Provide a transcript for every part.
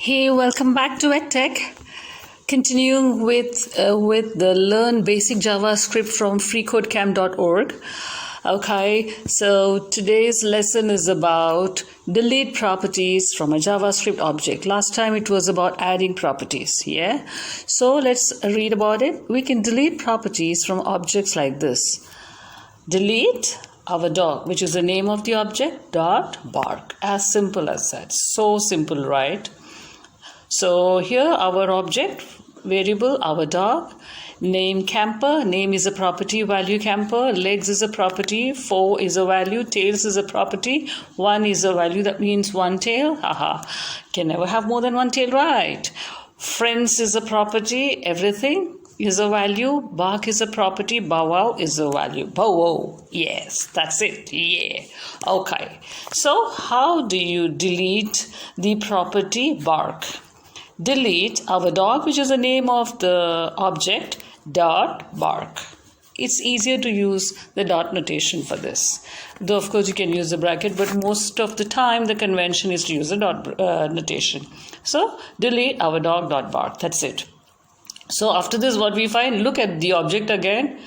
Hey, welcome back to edtech. Continuing with the Learn Basic JavaScript from freecodecamp.org. Okay, so today's lesson is about delete properties from a JavaScript object. Last time it was about adding properties, yeah? So let's read about it. We can delete properties from objects like this. Delete our dog, which is the name of the object, dot bark. As simple as that. So simple, right? So here our object variable, our dog, name camper, name is a property, value camper, legs is a property, 4 is a value, tails is a property, 1 is a value, that means one tail, haha, can never have more than one tail, right? Friends is a property, everything is a value, bark is a property, bow wow is a value, bow wow, yes, that's it, yeah, okay. So how do you delete the property bark? Delete our dog, which is the name of the object, dot bark. It's easier to use the dot notation for this. Though, of course, you can use the bracket, but most of the time the convention is to use the dot notation. So, delete our dog, dot bark. That's it. So, after this, what we find, look at the object again.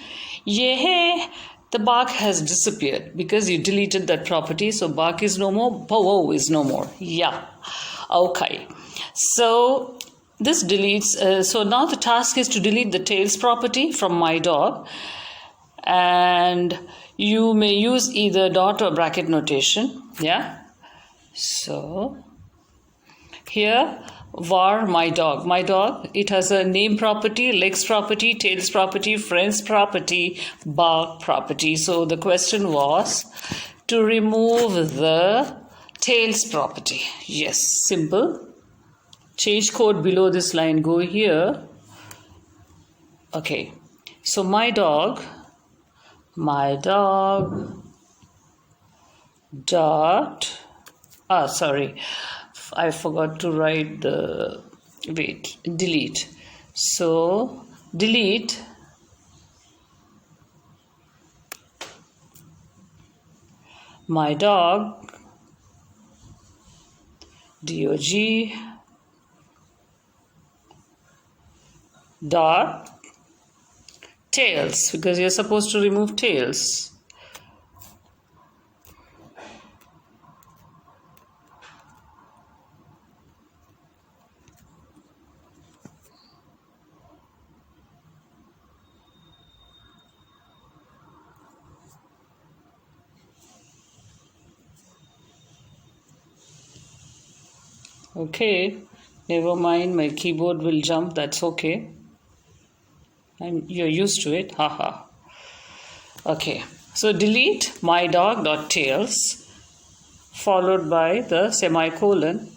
Yeah, the bark has disappeared because you deleted that property. So, bark is no more, bow wow is no more. Yeah. Okay. So this deletes, so now the task is to delete the tails property from my dog, and you may use either dot or bracket notation, yeah. So here var my dog, it has a name property, legs property, tails property, friends property, bark property. So the question was to remove the tails property. Yes, simple. Change code below this line, go here. Okay, so my dog dot, sorry, I forgot to write the, delete. So delete my dog, dog, dot tails, because you're supposed to remove tails. Okay, never mind, my keyboard will jump, that's okay. And you're used to it, haha. Okay, so delete my dog dot tails followed by the semicolon.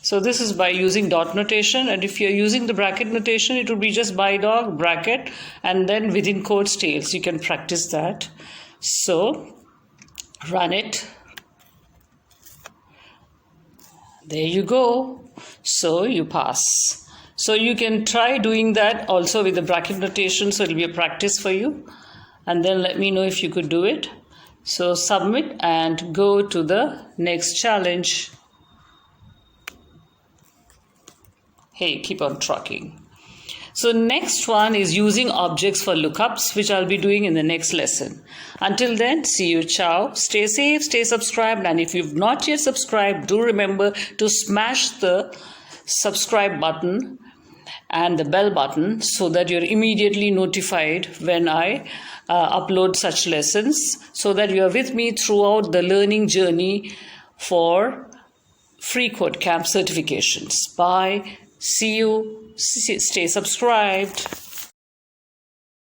So this is by using dot notation, and if you're using the bracket notation, it would be just by dog bracket and then within quotes tails. You can practice that. So run it. There you go. So you pass. So you can try doing that also with the bracket notation, so it will be a practice for you. And then let me know if you could do it. So submit and go to the next challenge. Hey, keep on trucking. So next one is using objects for lookups, which I'll be doing in the next lesson. Until then, see you, ciao. Stay safe, stay subscribed. And if you've not yet subscribed, do remember to smash the subscribe button and the bell button so that you're immediately notified when I upload such lessons, so that you are with me throughout the learning journey for Free Code Camp certifications. Bye. See you. Stay subscribed.